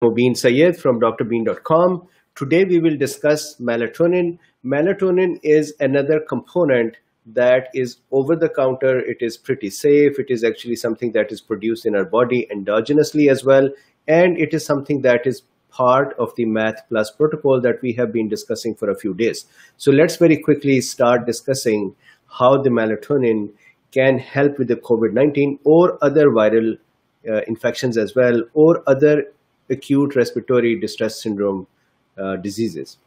Mobeen Sayed from Drbeen.com. Today we will discuss melatonin. Melatonin is another component that is over the counter. It is pretty safe. It is actually something that is produced in our body endogenously as well. And it is something that is part of the Math Plus protocol that we have been discussing for a few days. So let's very quickly start discussing how the melatonin can help with the COVID-19 or other viral infections as well, or other acute respiratory distress syndrome diseases.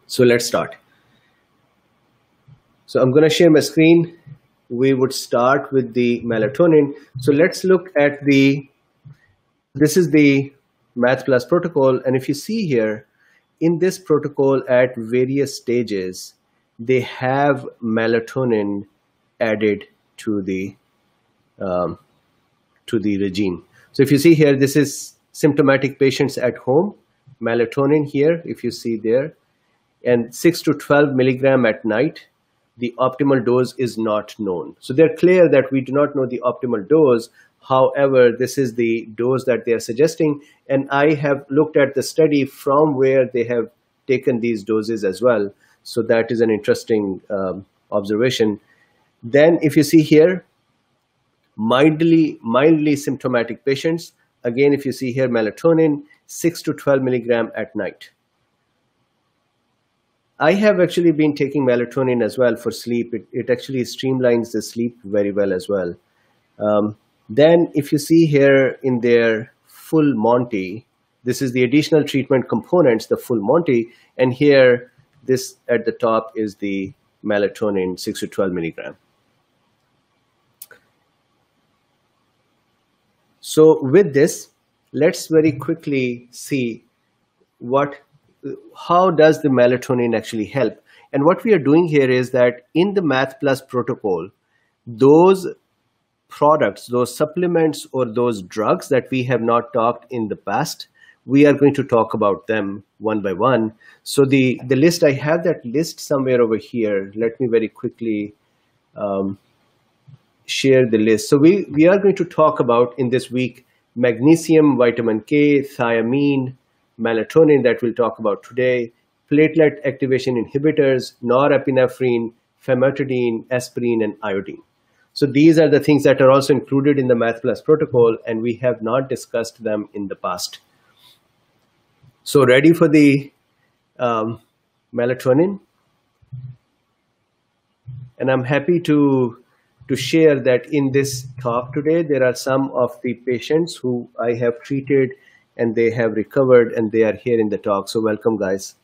So let's start. So I'm going to share my screen. We would start with the melatonin. So let's look at this is the Math Plus protocol. And if you see here, in this protocol at various stages, they have melatonin added to the regime. So if you see here, this is symptomatic patients at home, melatonin here, if you see there, and 6 to 12 milligram at night. The optimal dose is not known. So they're clear that we do not know the optimal dose. However, this is the dose that they are suggesting. And I have looked at the study from where they have taken these doses as well. So that is an interesting observation. Then if you see here, mildly symptomatic patients, again, if you see here, melatonin, 6 to 12 milligram at night. I have actually been taking melatonin as well for sleep. It actually streamlines the sleep very well as well. Then if you see here in their full Monty, this is the additional treatment components, the full Monty. And here, this at the top is the melatonin, 6 to 12 milligram. So with this, let's very quickly see how does the melatonin actually help. And what we are doing here is that in the Math Plus protocol, those products, those supplements, or those drugs that we have not talked in the past, we are going to talk about them one by one. So the list, I have that list somewhere over here. Let me very quickly share the list. So we are going to talk about in this week magnesium, vitamin K, thiamine, melatonin that we'll talk about today, platelet activation inhibitors, norepinephrine, famotidine, aspirin, and iodine. So these are the things that are also included in the Math Plus protocol, and we have not discussed them in the past. So ready for the melatonin? And I'm happy to share that in this talk today, there are some of the patients who I have treated and they have recovered and they are here in the talk. So welcome, guys.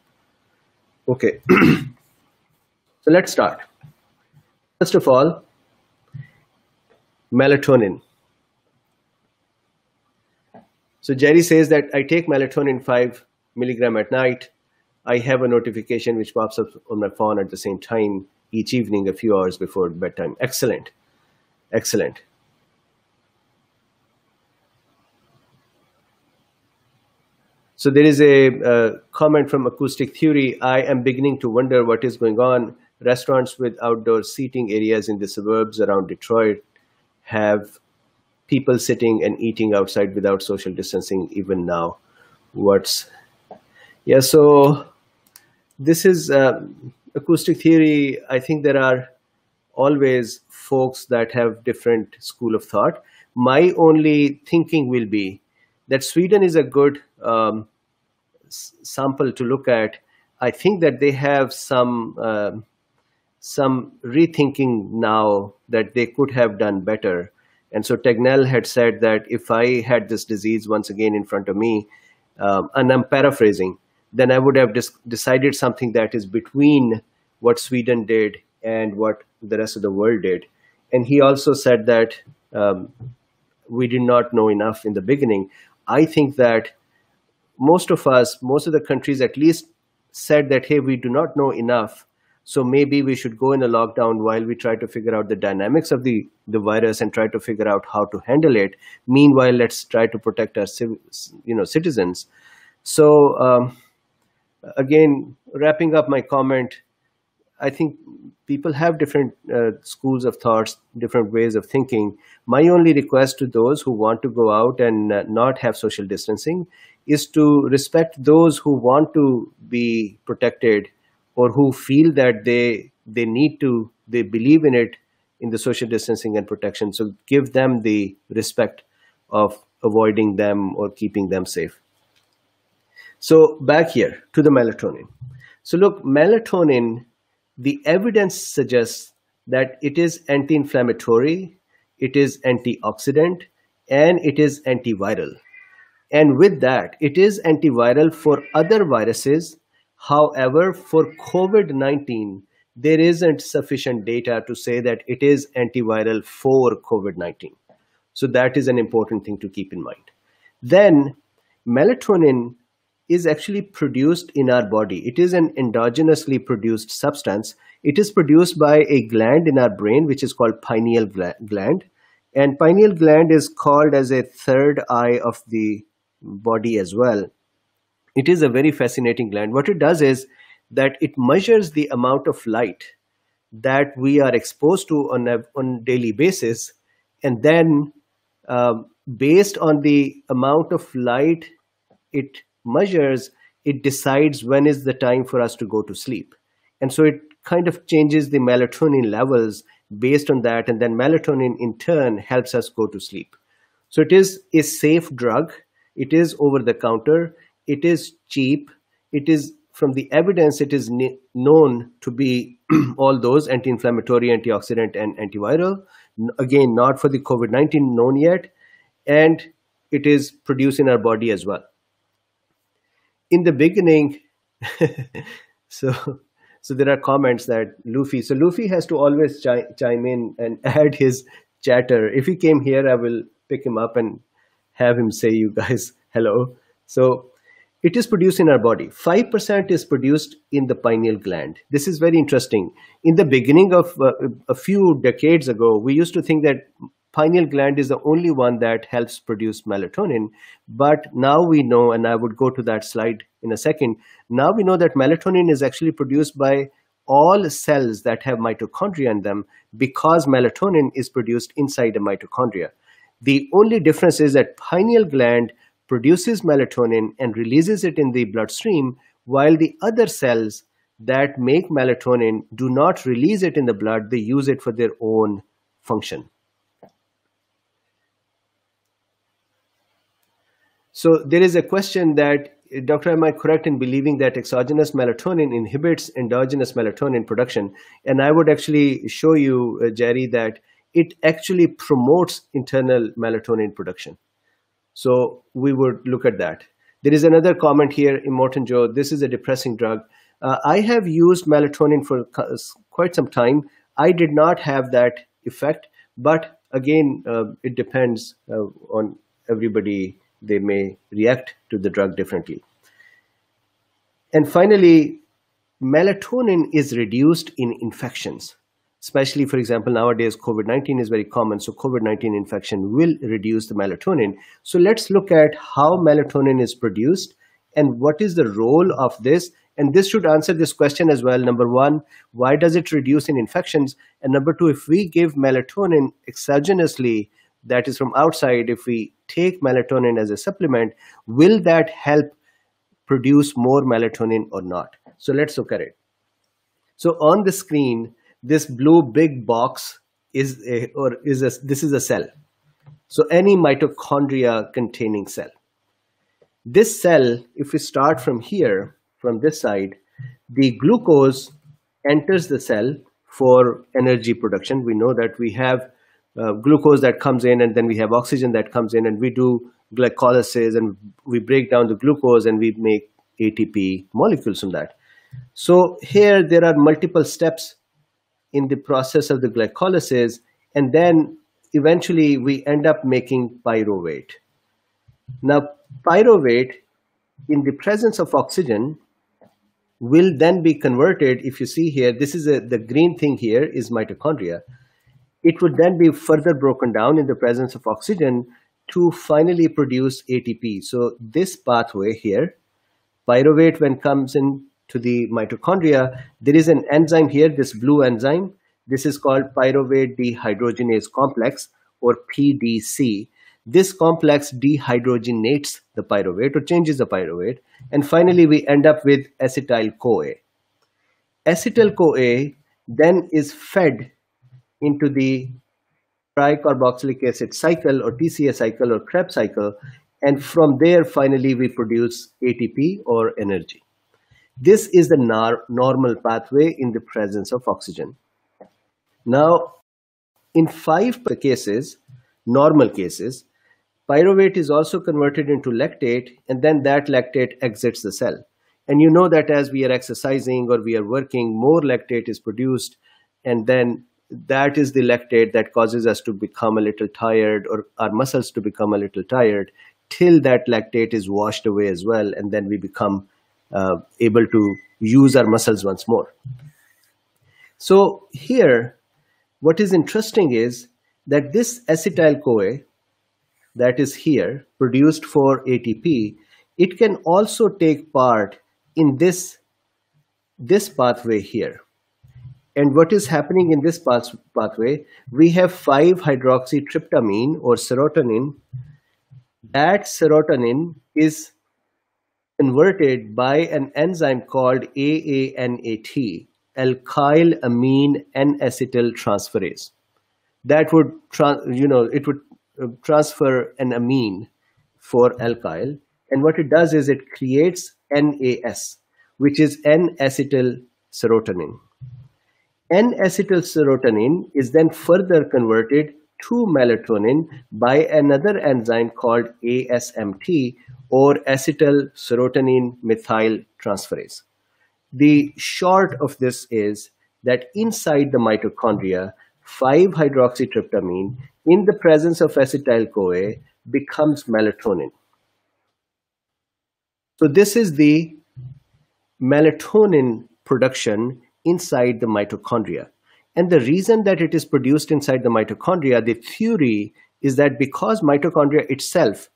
Okay, so let's start. First of all, melatonin. So Jerry says that I take melatonin 5 milligram at night. I have a notification which pops up on my phone at the same time each evening, a few hours before bedtime. Excellent. Excellent. So there is a comment from Acoustic Theory. I am beginning to wonder what is going on. Restaurants with outdoor seating areas in the suburbs around Detroit have people sitting and eating outside without social distancing even now. Yeah, so this is Acoustic Theory. I think there are always folks that have different school of thought. My only thinking will be that Sweden is a good sample to look at. I think that they have some rethinking now that they could have done better. And so Tegnell had said that if I had this disease once again in front of me, and I'm paraphrasing, then I would have decided something that is between what Sweden did and what the rest of the world did. And he also said that we did not know enough in the beginning. I think that most of the countries at least said that, hey, we do not know enough. So maybe we should go in a lockdown while we try to figure out the dynamics of the virus and try to figure out how to handle it. Meanwhile, let's try to protect our citizens. So again, wrapping up my comment, I think people have different schools of thoughts, different ways of thinking. My only request to those who want to go out and not have social distancing is to respect those who want to be protected, or who feel that they need to, they believe in it, in the social distancing and protection. So give them the respect of avoiding them or keeping them safe. So back here to the melatonin. So look, melatonin, the evidence suggests that it is anti-inflammatory, it is antioxidant, and it is antiviral. And with that, it is antiviral for other viruses. However, for COVID-19, there isn't sufficient data to say that it is antiviral for COVID-19. So that is an important thing to keep in mind. Then melatonin is actually produced in our body. It is an endogenously produced substance. It is produced by a gland in our brain, which is called pineal gland. And pineal gland is called as a third eye of the body as well. It is a very fascinating gland. What it does is that it measures the amount of light that we are exposed to on a daily basis. And then based on the amount of light it measures, it decides when is the time for us to go to sleep. And so it kind of changes the melatonin levels based on that. And then melatonin in turn helps us go to sleep. So it is a safe drug. It is over the counter. It is cheap. It is, from the evidence, it is known to be all those anti-inflammatory, antioxidant, and antiviral. Again, not for the COVID-19 known yet. And it is produced in our body as well. In the beginning, so there are comments that Luffy, so Luffy has to always chime in and add his chatter. If he came here, I will pick him up and have him say, you guys, hello. So it is produced in our body. 5% is produced in the pineal gland. This is very interesting. In the beginning of a few decades ago, we used to think that pineal gland is the only one that helps produce melatonin. But now we know, and I would go to that slide in a second, now we know that melatonin is actually produced by all cells that have mitochondria in them, because melatonin is produced inside a mitochondria. The only difference is that pineal gland produces melatonin and releases it in the bloodstream, while the other cells that make melatonin do not release it in the blood. They use it for their own function. So there is a question that, Doctor, am I correct in believing that exogenous melatonin inhibits endogenous melatonin production? And I would actually show you, Jerry, that it actually promotes internal melatonin production. So we would look at that. There is another comment here, Immortan Joe. This is a depressing drug. I have used melatonin for quite some time. I did not have that effect, but again, it depends on everybody. They may react to the drug differently. And finally, melatonin is reduced in infections, especially, for example, nowadays COVID-19 is very common. So COVID-19 infection will reduce the melatonin. So let's look at how melatonin is produced and what is the role of this. And this should answer this question as well. Number one, why does it reduce in infections? And number two, if we give melatonin exogenously, that is from outside, if we take melatonin as a supplement, will that help produce more melatonin or not? So let's look at it. So on the screen, this blue big box is a cell. So any mitochondria containing cell. This cell, if we start from here, from this side, the glucose enters the cell for energy production. We know that we have glucose that comes in, and then we have oxygen that comes in, and we do glycolysis, and we break down the glucose and we make ATP molecules from that. So here there are multiple steps in the process of the glycolysis, and then eventually we end up making pyruvate. Now pyruvate, in the presence of oxygen, will then be converted. If you see here, this is the green thing here is mitochondria. It would then be further broken down in the presence of oxygen to finally produce ATP. So this pathway here, pyruvate, when comes into the mitochondria, there is an enzyme here, this blue enzyme. This is called Pyruvate Dehydrogenase complex, or PDC. This complex dehydrogenates the pyruvate or changes the pyruvate, and finally we end up with acetyl-CoA. Acetyl-CoA then is fed into the tricarboxylic acid cycle or TCA cycle or Krebs cycle, and from there finally we produce ATP or energy. This is the normal pathway in the presence of oxygen. Now, in 5 cases, normal cases, pyruvate is also converted into lactate, and then that lactate exits the cell. And you know that as we are exercising or we are working, more lactate is produced, and then that is the lactate that causes us to become a little tired, or our muscles to become a little tired, till that lactate is washed away as well, and then we become able to use our muscles once more. So here, what is interesting is that this acetyl-CoA that is here produced for ATP, it can also take part in this pathway here. And what is happening in this pathway, we have 5-hydroxytryptamine or serotonin. That serotonin is converted by an enzyme called AANAT, alkyl amine N-acetyl transferase. That would, it would transfer an amine for alkyl, and what it does is it creates NAS, which is N-acetyl serotonin. N-acetyl serotonin is then further converted to melatonin by another enzyme called ASMT, or acetyl serotonin methyl transferase. The short of this is that inside the mitochondria, 5-hydroxytryptamine in the presence of acetyl-CoA becomes melatonin. So this is the melatonin production inside the mitochondria. And the reason that it is produced inside the mitochondria, the theory is that because mitochondria itself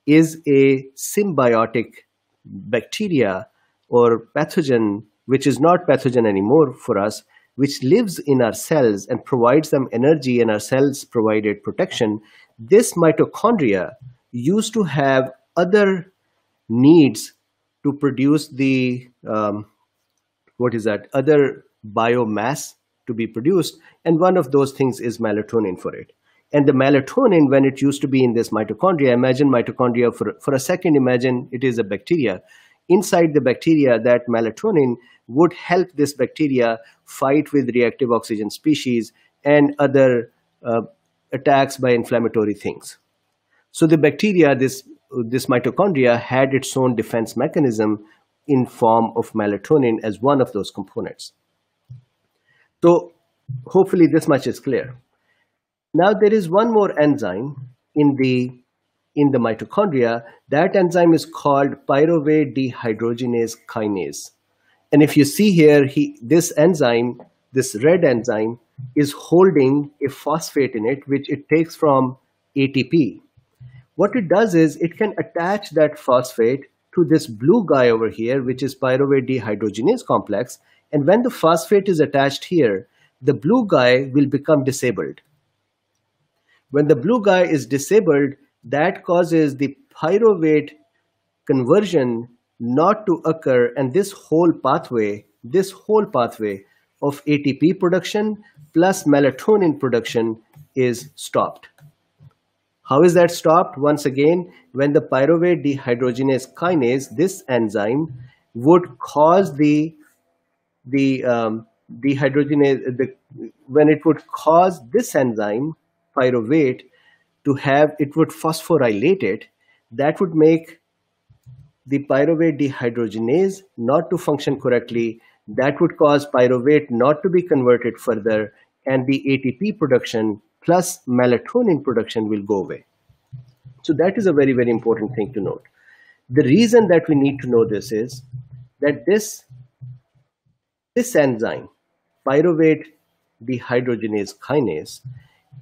is a symbiotic bacteria or pathogen, which is not pathogen anymore for us, which lives in our cells and provides them energy, and our cells provided protection, this mitochondria used to have other needs to produce the, other biomass to be produced, and one of those things is melatonin for it. And the melatonin, when it used to be in this mitochondria, imagine mitochondria for a second, imagine it is a bacteria. Inside the bacteria, that melatonin would help this bacteria fight with reactive oxygen species and other attacks by inflammatory things. So the bacteria, this mitochondria, had its own defense mechanism in form of melatonin as one of those components. So hopefully this much is clear. Now there is one more enzyme in the mitochondria. That enzyme is called Pyruvate Dehydrogenase kinase. And if you see here, this enzyme, this red enzyme, is holding a phosphate in it, which it takes from ATP. What it does is it can attach that phosphate to this blue guy over here, which is pyruvate dehydrogenase complex. And when the phosphate is attached here, the blue guy will become disabled. When the blue guy is disabled, that causes the pyruvate conversion not to occur, and this whole pathway of ATP production plus melatonin production is stopped. How is that stopped? Once again, when the pyruvate dehydrogenase kinase, this enzyme, would cause when it would cause this enzyme, pyruvate, it would phosphorylate it. That would make the pyruvate dehydrogenase not to function correctly. That would cause pyruvate not to be converted further, and the ATP production plus melatonin production will go away. So that is a very, very important thing to note. The reason that we need to know this is that this enzyme, pyruvate dehydrogenase kinase,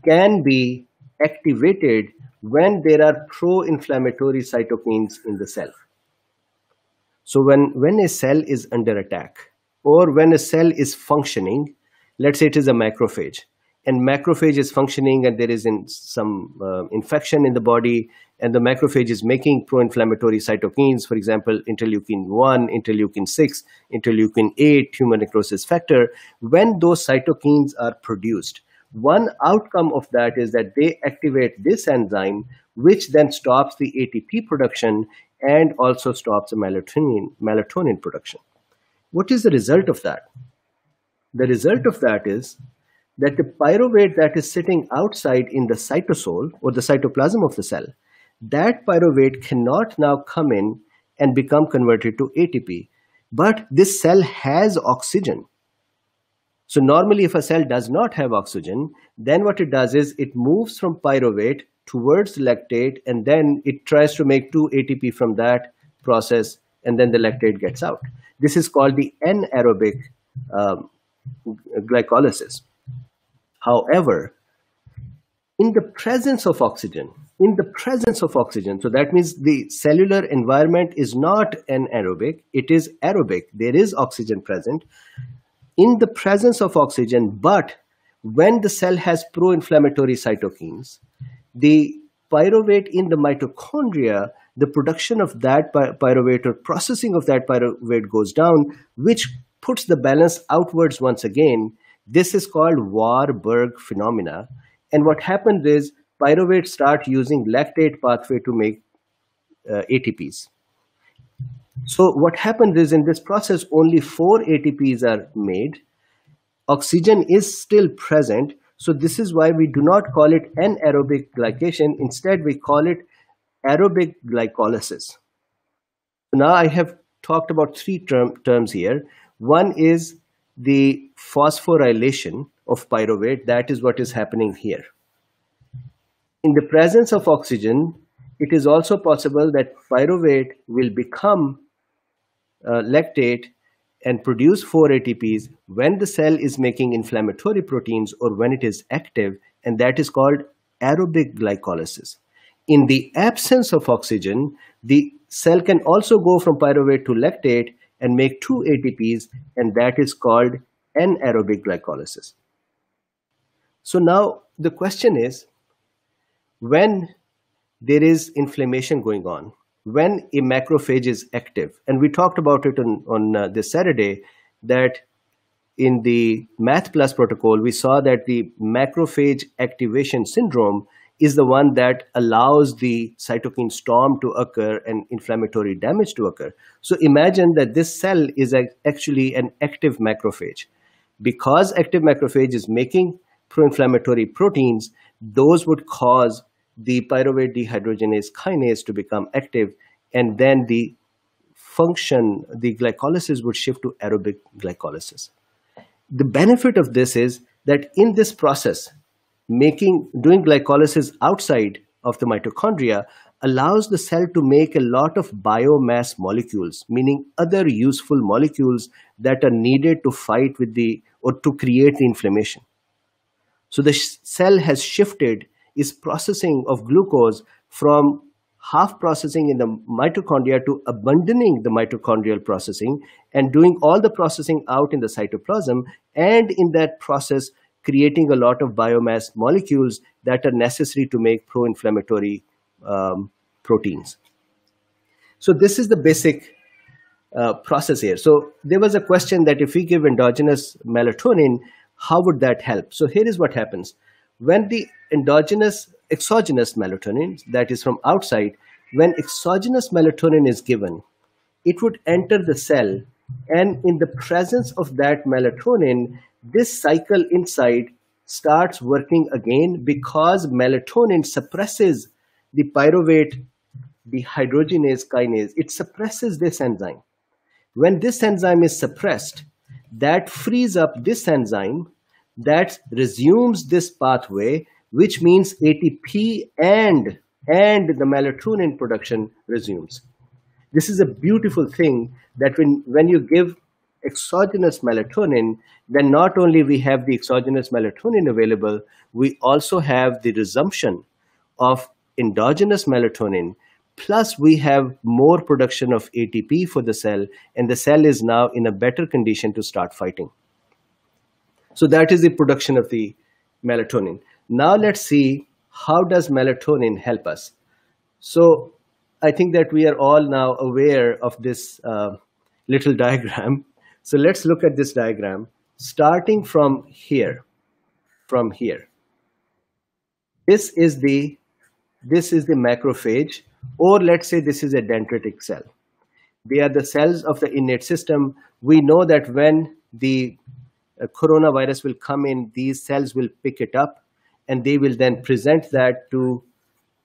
can be activated when there are pro-inflammatory cytokines in the cell. So when a cell is under attack, or when a cell is functioning, let's say it is a macrophage, and macrophage is functioning, and there is some infection in the body, and the macrophage is making pro-inflammatory cytokines, for example, interleukin-1, interleukin-6, interleukin-8, tumor necrosis factor. When those cytokines are produced, one outcome of that is that they activate this enzyme, which then stops the ATP production and also stops the melatonin production. What is the result of that? The result of that is that the pyruvate that is sitting outside in the cytosol or the cytoplasm of the cell, that pyruvate cannot now come in and become converted to ATP. But this cell has oxygen. So normally if a cell does not have oxygen, then what it does is it moves from pyruvate towards lactate, and then it tries to make 2 ATP from that process, and then the lactate gets out. This is called the anaerobic glycolysis. However, in the presence of oxygen, so that means the cellular environment is not anaerobic, it is aerobic. There is oxygen present. In the presence of oxygen, but when the cell has pro-inflammatory cytokines, the pyruvate in the mitochondria, the production of that pyruvate or processing of that pyruvate goes down, which puts the balance outwards once again. This is called Warburg Phenomena. And what happens is pyruvate start using lactate pathway to make ATPs. So what happens is in this process, only 4 ATPs are made. Oxygen is still present. So this is why we do not call it anaerobic glycation. Instead, we call it aerobic glycolysis. Now I have talked about 3 terms here. One is the phosphorylation of pyruvate. That is what is happening here. In the presence of oxygen, it is also possible that pyruvate will become lactate and produce 4 ATPs when the cell is making inflammatory proteins or when it is active, and that is called aerobic glycolysis. In the absence of oxygen, the cell can also go from pyruvate to lactate and make 2 ATPs, and that is called anaerobic glycolysis. So now the question is, when there is inflammation going on, when a macrophage is active, and we talked about it on this Saturday, that in the Math Plus protocol, we saw that the macrophage activation syndrome is the one that allows the cytokine storm to occur and inflammatory damage to occur. So imagine that this cell is actually an active macrophage. Because active macrophage is making pro-inflammatory proteins, those would cause the pyruvate dehydrogenase kinase to become active, and then the function, the glycolysis would shift to aerobic glycolysis. The benefit of this is that in this process, doing glycolysis outside of the mitochondria allows the cell to make a lot of biomass molecules, meaning other useful molecules that are needed to fight with or to create the inflammation. So the cell has shifted its processing of glucose from half processing in the mitochondria to abandoning the mitochondrial processing and doing all the processing out in the cytoplasm, and in that process creating a lot of biomass molecules that are necessary to make pro-inflammatory proteins. So this is the basic process here. So there was a question that if we give endogenous melatonin, how would that help? So here is what happens. When the exogenous melatonin, that is from outside, when exogenous melatonin is given, it would enter the cell, and in the presence of that melatonin, this cycle inside starts working again because melatonin suppresses the pyruvate dehydrogenase kinase. It suppresses this enzyme. When this enzyme is suppressed, that frees up this enzyme that resumes this pathway, which means ATP and the melatonin production resumes. This is a beautiful thing that when you give exogenous melatonin, then not only we have the exogenous melatonin available, we also have the resumption of endogenous melatonin, plus we have more production of ATP for the cell, and the cell is now in a better condition to start fighting. So that is the production of the melatonin. Now let's see, how does melatonin help us? So I think that we are all now aware of this little diagram. So let's look at this diagram starting from here. From here, this is the macrophage, or let's say this is a dendritic cell. They are the cells of the innate system. We know that when the coronavirus will come in, these cells will pick it up and they will then present that to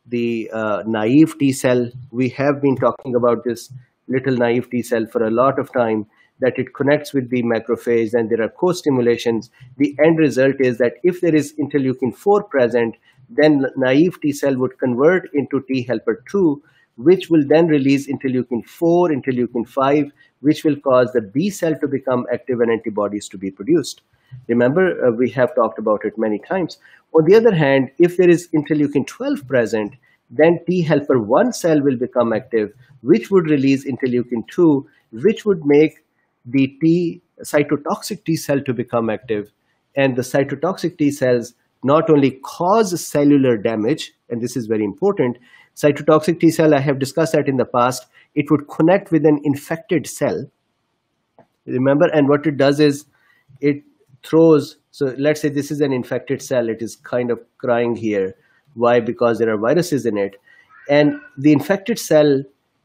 the naive T cell. We have been talking about this little naive T cell for a lot of time, that it connects with the macrophage and there are co-stimulations. The end result is that if there is interleukin 4 present, then naive T cell would convert into T helper 2, which will then release interleukin 4, interleukin 5, which will cause the B cell to become active and antibodies to be produced. Remember, we have talked about it many times. On the other hand, if there is interleukin 12 present, then T helper 1 cell will become active, which would release interleukin 2, which would make the cytotoxic T cell to become active. And the cytotoxic T cells not only cause cellular damage, and this is very important, cytotoxic T cell, I have discussed that in the past, it would connect with an infected cell. Remember, and what it does is it throws, so let's say this is an infected cell, it is kind of crying here. Why? Because there are viruses in it. And the infected cell,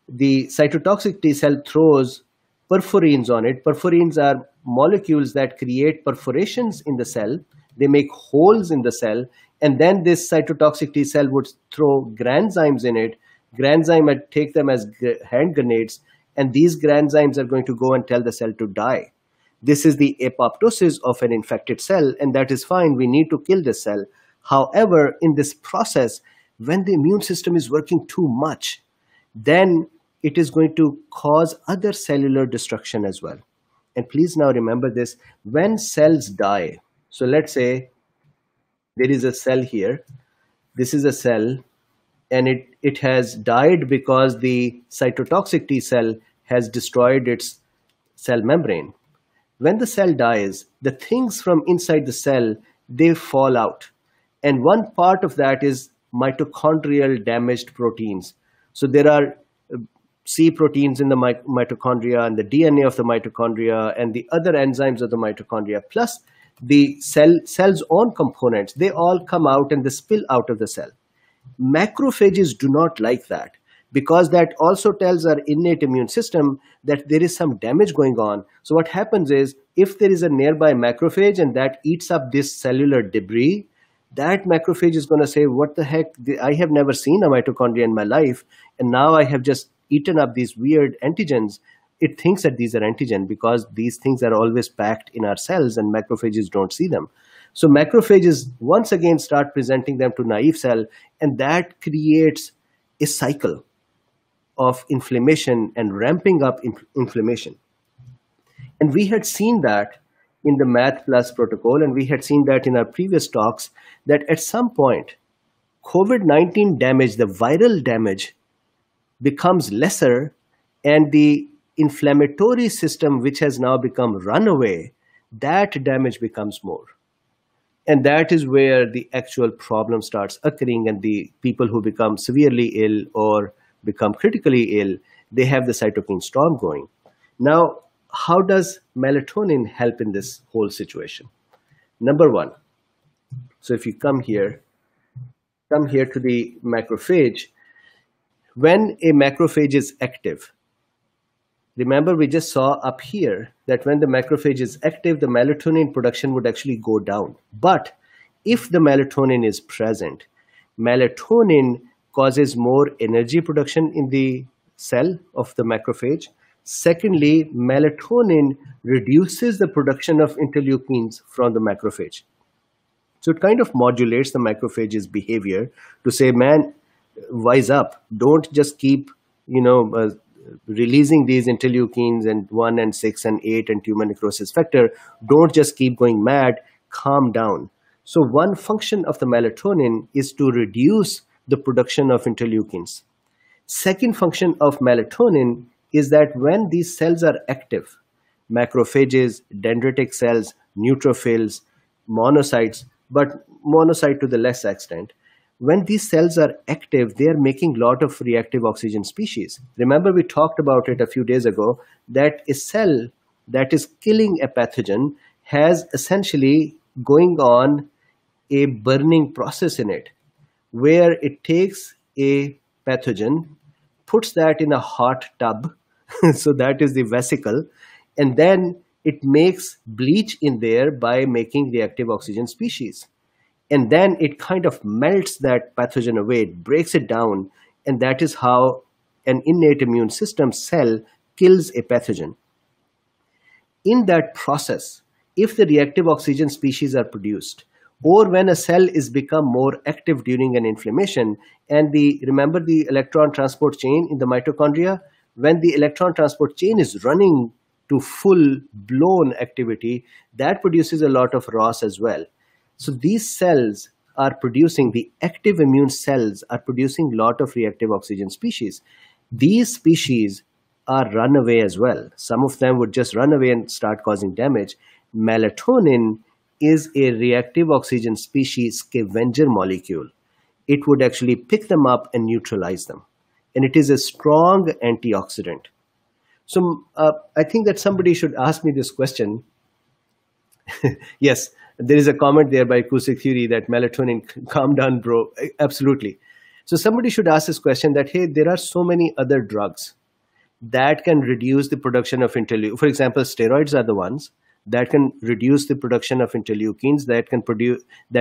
the cytotoxic T cell throws perforins on it. Perforins are molecules that create perforations in the cell. They make holes in the cell. And then this cytotoxic T cell would throw granzymes in it. Granzyme would take them as hand grenades. And these granzymes are going to go and tell the cell to die. This is the apoptosis of an infected cell. And that is fine. We need to kill this cell. However, in this process, when the immune system is working too much, then it is going to cause other cellular destruction as well. And please now remember this, when cells die, so let's say there is a cell here, this is a cell, and it has died because the cytotoxic T cell has destroyed its cell membrane. When the cell dies, the things from inside the cell, they fall out. And one part of that is mitochondrial damaged proteins. So there are C proteins in the mitochondria and the DNA of the mitochondria and the other enzymes of the mitochondria, plus the cell's own components, they all come out and they spill out of the cell. Macrophages do not like that, because that also tells our innate immune system that there is some damage going on. So what happens is, if there is a nearby macrophage and that eats up this cellular debris, that macrophage is going to say, what the heck, I have never seen a mitochondria in my life, and now I have just eaten up these weird antigens. It thinks that these are antigen because these things are always packed in our cells and macrophages don't see them. So macrophages once again start presenting them to naive cell, and that creates a cycle of inflammation and ramping up inflammation. And we had seen that in the Math Plus protocol, and we had seen that in our previous talks, that at some point, COVID-19 damage, the viral damage, becomes lesser, and the inflammatory system, which has now become runaway, that damage becomes more. And that is where the actual problem starts occurring, and the people who become severely ill or become critically ill, they have the cytokine storm going. Now, how does melatonin help in this whole situation? Number one, so if you come here to the macrophage, when a macrophage is active, remember we just saw up here that when the macrophage is active, the melatonin production would actually go down. But if the melatonin is present, melatonin causes more energy production in the cell of the macrophage. Secondly, melatonin reduces the production of interleukins from the macrophage. So it kind of modulates the macrophage's behavior to say, man, wise up. Don't just keep, releasing these interleukins and 1 and 6 and 8 and tumor necrosis factor. Don't just keep going mad. Calm down. So one function of the melatonin is to reduce the production of interleukins. Second function of melatonin is that when these cells are active, macrophages, dendritic cells, neutrophils, monocytes, but monocyte to the less extent. When these cells are active, they are making a lot of reactive oxygen species. Remember, we talked about it a few days ago that a cell that is killing a pathogen has essentially going on a burning process in it, where it takes a pathogen, puts that in a hot tub, so that is the vesicle, and then it makes bleach in there by making reactive oxygen species. And then it kind of melts that pathogen away, it breaks it down, and that is how an innate immune system cell kills a pathogen. In that process, if the reactive oxygen species are produced, or when a cell is become more active during an inflammation, and remember the electron transport chain in the mitochondria, when the electron transport chain is running to full blown activity, that produces a lot of ROS as well. So these cells are producing, the active immune cells are producing a lot of reactive oxygen species. These species are run away as well. Some of them would just run away and start causing damage. Melatonin is a reactive oxygen species scavenger molecule. It would actually pick them up and neutralize them. And it is a strong antioxidant. So I think that somebody should ask me this question. Yes, there is a comment there by Kusik Theory that melatonin, calm down, bro. Absolutely. So somebody should ask this question that, hey, there are so many other drugs that can reduce the production of interleukins. For example, steroids are the ones that can reduce the production of interleukins, that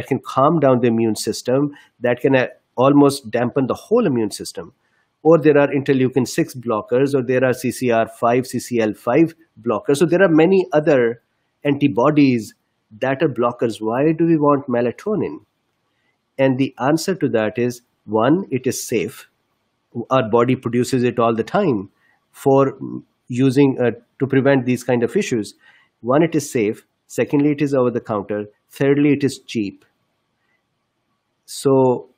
can calm down the immune system, that can almost dampen the whole immune system. Or there are interleukin 6 blockers, or there are CCR5, CCL5 blockers. So there are many other antibodies that are blockers. Why do we want melatonin? And the answer to that is, one, it is safe. Our body produces it all the time for using to prevent these kind of issues. One, it is safe. Secondly, it is over the counter. Thirdly, it is cheap. So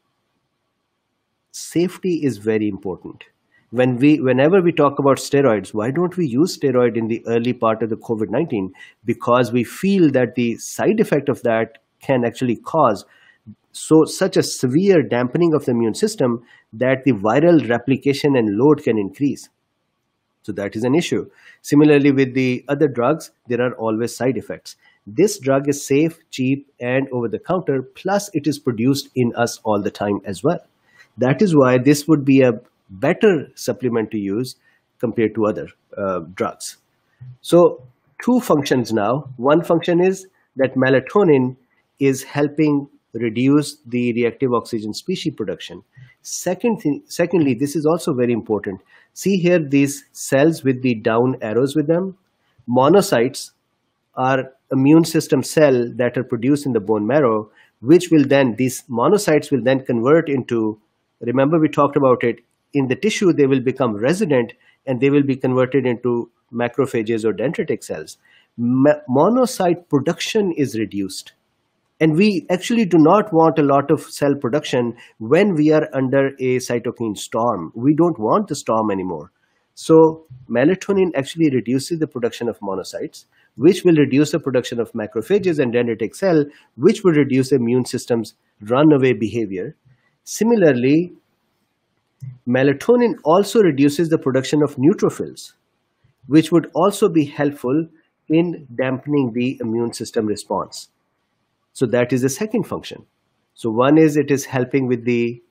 safety is very important. Whenever we talk about steroids, why don't we use steroid in the early part of the COVID-19? Because we feel that the side effect of that can actually cause such a severe dampening of the immune system that the viral replication and load can increase. So that is an issue. Similarly, with the other drugs, there are always side effects. This drug is safe, cheap, and over the counter, plus it is produced in us all the time as well. That is why this would be a better supplement to use compared to other drugs. So two functions now. One function is that melatonin is helping reduce the reactive oxygen species production. Secondly, this is also very important. See here these cells with the down arrows with them. Monocytes are immune system cell that are produced in the bone marrow, which will then, these monocytes will then convert into, remember we talked about it, in the tissue they will become resident and they will be converted into macrophages or dendritic cells. Monocyte production is reduced. And we actually do not want a lot of cell production when we are under a cytokine storm. We don't want the storm anymore. So melatonin actually reduces the production of monocytes, which will reduce the production of macrophages and dendritic cell, which will reduce the immune system's runaway behavior. Similarly, melatonin also reduces the production of neutrophils, which would also be helpful in dampening the immune system response. So that is the second function. So one is it is helping with the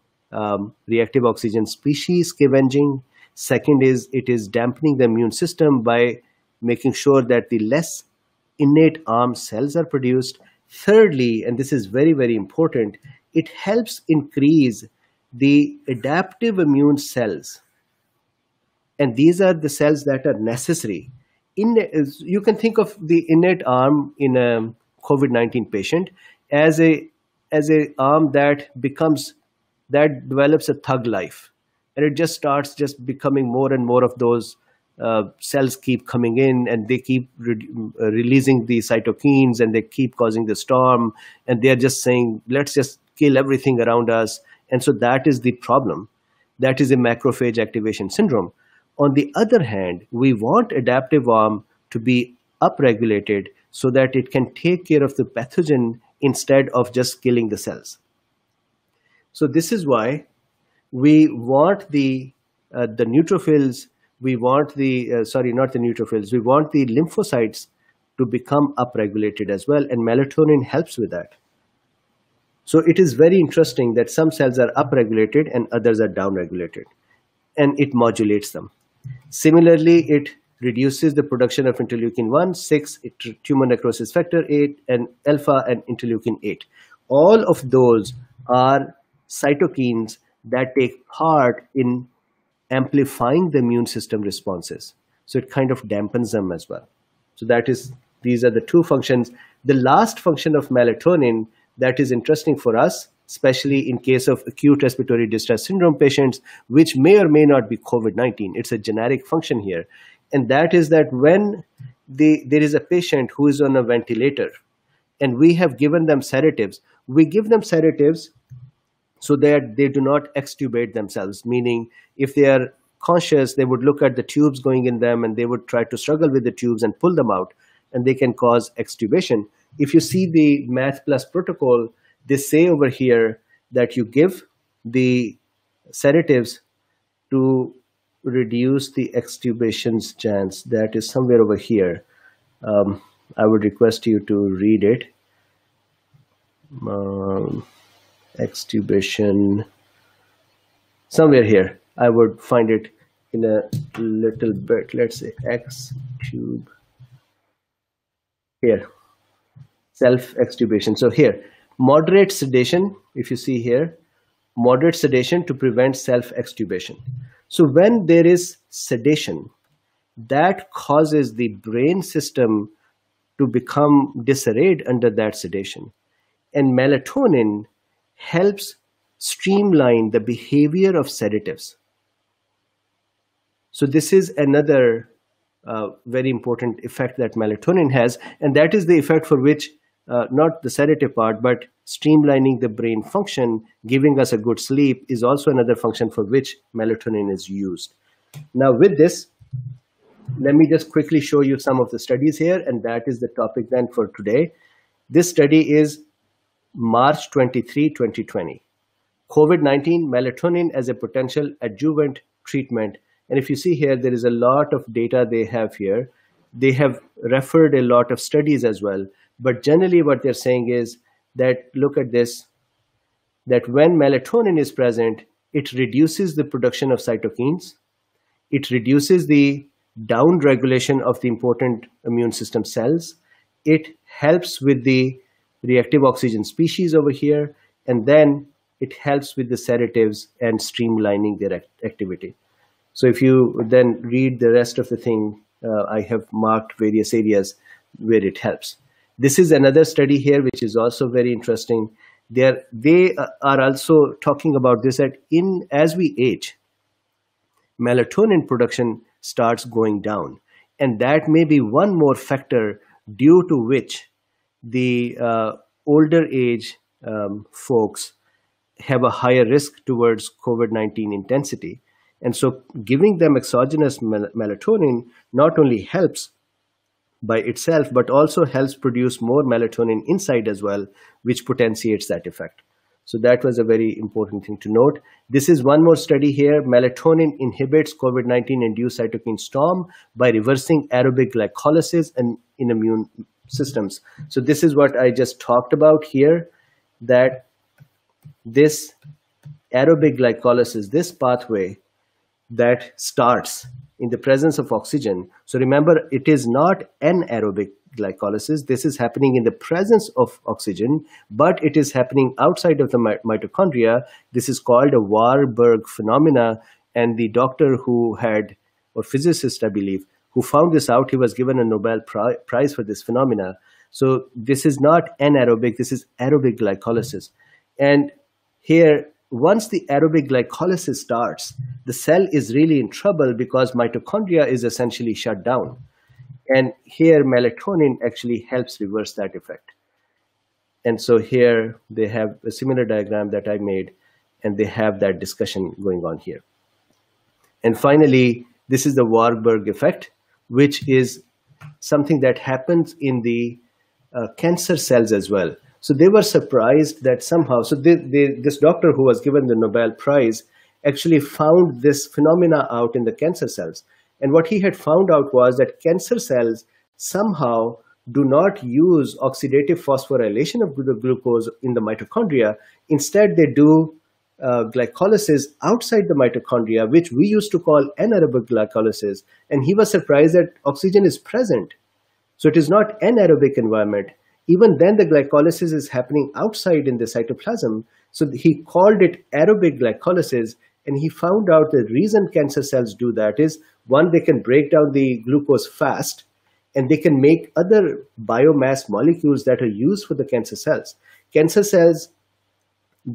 reactive oxygen species scavenging. Second is it is dampening the immune system by making sure that the less innate arm cells are produced. Thirdly, and this is very, very important, it helps increase the adaptive immune cells. And these are the cells that are necessary. You can think of the innate arm in a COVID-19 patient as a arm that develops a thug life, and it just starts just becoming more and more of those cells keep coming in, and they keep releasing the cytokines, and they keep causing the storm, and they're just saying, let's just kill everything around us. And so that is the problem. That is a macrophage activation syndrome. On the other hand, we want adaptive arm to be upregulated so that it can take care of the pathogen instead of just killing the cells. So this is why we want the neutrophils, we want the, sorry, not the neutrophils, we want the lymphocytes to become upregulated as well, and melatonin helps with that. So it is very interesting that some cells are upregulated and others are downregulated, and it modulates them. Similarly, it reduces the production of interleukin-1, 6, tumor necrosis factor 8, and alpha and interleukin-8. All of those are cytokines that take part in amplifying the immune system responses. So it kind of dampens them as well. So these are the two functions. The last function of melatonin that is interesting for us, especially in case of acute respiratory distress syndrome patients, which may or may not be COVID-19. It's a generic function here. And that is that when there is a patient who is on a ventilator and we have given them sedatives, we give them sedatives so that they do not extubate themselves, meaning if they are conscious, they would look at the tubes going in them and they would try to struggle with the tubes and pull them out, and they can cause extubation. If you see the Math Plus protocol, they say over here that you give the sedatives to reduce the extubation's chance. That is somewhere over here. I would request you to read it. Extubation, somewhere here. I would find it in a little bit. Let's say extube. Here, self-extubation. So here, moderate sedation, if you see here, moderate sedation to prevent self-extubation. So when there is sedation, that causes the brain system to become disarrayed under that sedation. And melatonin helps streamline the behavior of sedatives. So this is another very important effect that melatonin has, and that is the effect for which, not the sedative part, but streamlining the brain function, giving us a good sleep, is also another function for which melatonin is used. Now with this, let me just quickly show you some of the studies here, and that is the topic then for today. This study is March 23, 2020. COVID-19, melatonin as a potential adjuvant treatment. And if you see here, there is a lot of data they have here. They have referred a lot of studies as well. But generally what they're saying is that, look at this, that when melatonin is present, it reduces the production of cytokines. It reduces the downregulation of the important immune system cells. It helps with the reactive oxygen species over here. And then it helps with the sedatives and streamlining their activity. So if you then read the rest of the thing, I have marked various areas where it helps. This is another study here, which is also very interesting. They are also talking about this, that as we age, melatonin production starts going down. And that may be one more factor due to which the older age folks have a higher risk towards COVID-19 intensity. And so giving them exogenous melatonin not only helps by itself, but also helps produce more melatonin inside as well, which potentiates that effect. So that was a very important thing to note. This is one more study here. Melatonin inhibits COVID-19 induced cytokine storm by reversing aerobic glycolysis and in immune systems. So this is what I just talked about here, that this aerobic glycolysis, this pathway that starts in the presence of oxygen. So remember, it is not anaerobic glycolysis. This is happening in the presence of oxygen, but it is happening outside of the mitochondria. This is called a Warburg Phenomena. And the doctor who had, or physicist, I believe, who found this out, he was given a Nobel Prize for this phenomena. So this is not anaerobic, this is aerobic glycolysis. And here, once the aerobic glycolysis starts, the cell is really in trouble because mitochondria is essentially shut down. And here, melatonin actually helps reverse that effect. And so here they have a similar diagram that I made, and they have that discussion going on here. And finally, this is the Warburg effect, which is something that happens in the cancer cells as well. So they were surprised that somehow, so this doctor who was given the Nobel Prize actually found this phenomena out in the cancer cells. And what he had found out was that cancer cells somehow do not use oxidative phosphorylation of the glucose in the mitochondria. Instead, they do glycolysis outside the mitochondria, which we used to call anaerobic glycolysis. And he was surprised that oxygen is present. So it is not anaerobic environment. Even then, the glycolysis is happening outside in the cytoplasm. So he called it aerobic glycolysis, and he found out the reason cancer cells do that is, one, they can break down the glucose fast, and they can make other biomass molecules that are used for the cancer cells. Cancer cells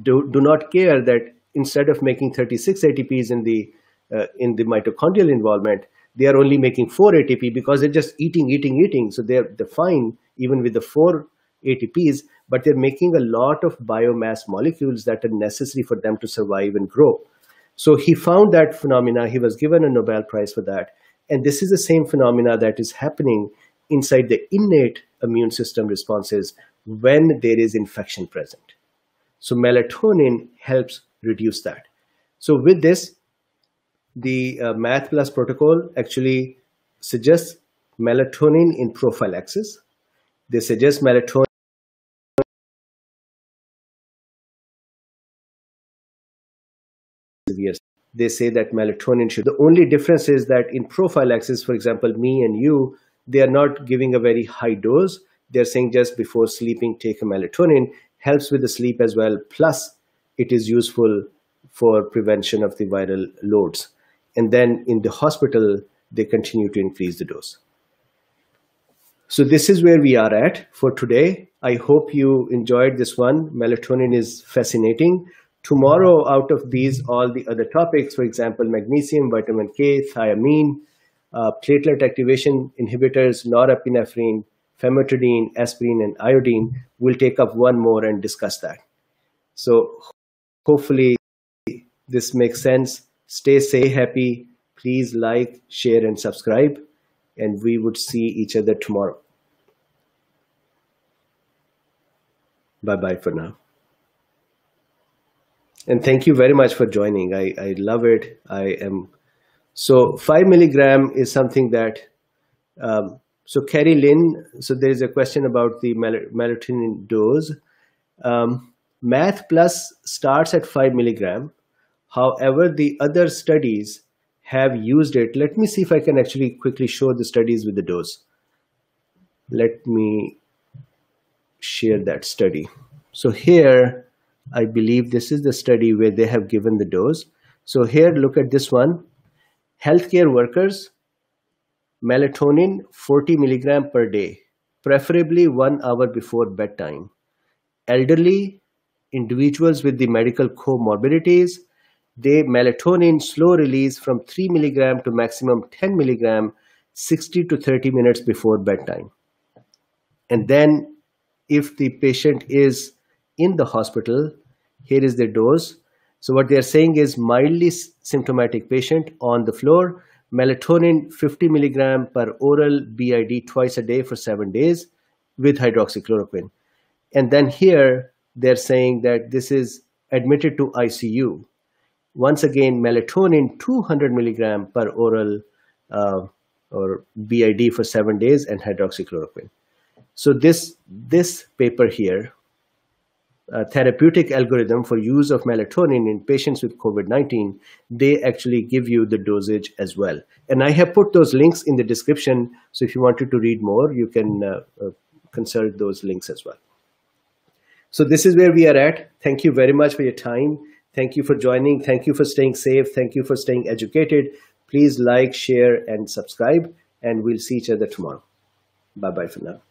do not care that instead of making 36 ATPs in the mitochondrial involvement, they are only making 4 ATP because they're just eating. So they're fine even with the 4 ATPs, but they're making a lot of biomass molecules that are necessary for them to survive and grow. So he found that phenomena. He was given a Nobel Prize for that. And this is the same phenomena that is happening inside the innate immune system responses when there is infection present. So melatonin helps reduce that. So with this, the Math Plus protocol actually suggests melatonin in prophylaxis. They suggest melatonin. They say that melatonin should. The only difference is that in prophylaxis, for example, me and you, they are not giving a very high dose. They're saying just before sleeping, take a melatonin. Helps with the sleep as well. Plus, it is useful for prevention of the viral loads. And then in the hospital, they continue to increase the dose. So this is where we are at for today. I hope you enjoyed this one. Melatonin is fascinating. Tomorrow, out of these, all the other topics, for example, magnesium, vitamin K, thiamine, platelet activation inhibitors, norepinephrine, famotidine, aspirin, and iodine, we'll take up one more and discuss that. So hopefully this makes sense. Stay happy. Please like, share, and subscribe. And we would see each other tomorrow. Bye-bye for now. And thank you very much for joining. I love it. So 5 milligram is something that, so Carrie Lynn, so there is a question about the melatonin dose. Math Plus starts at 5 milligram. However, the other studies have used it. Let me see if I can actually quickly show the studies with the dose. Let me share that study. So here, I believe this is the study where they have given the dose. So here, look at this one. Healthcare workers, melatonin 40 milligram per day, preferably 1 hour before bedtime. Elderly, individuals with the medical comorbidities, they melatonin slow release from 3 milligram to maximum 10 milligram, 60 to 30 minutes before bedtime. And then if the patient is in the hospital, here is the dose. So what they are saying is mildly symptomatic patient on the floor, melatonin 50 milligram per oral BID twice a day for 7 days with hydroxychloroquine. And then here they're saying that this is admitted to ICU. Once again, melatonin 200 milligram per oral or BID for 7 days and hydroxychloroquine. So this paper here, therapeutic algorithm for use of melatonin in patients with COVID-19, they actually give you the dosage as well. And I have put those links in the description. So if you wanted to read more, you can consult those links as well. So this is where we are at. Thank you very much for your time. Thank you for joining. Thank you for staying safe. Thank you for staying educated. Please like, share, and subscribe. And we'll see each other tomorrow. Bye-bye for now.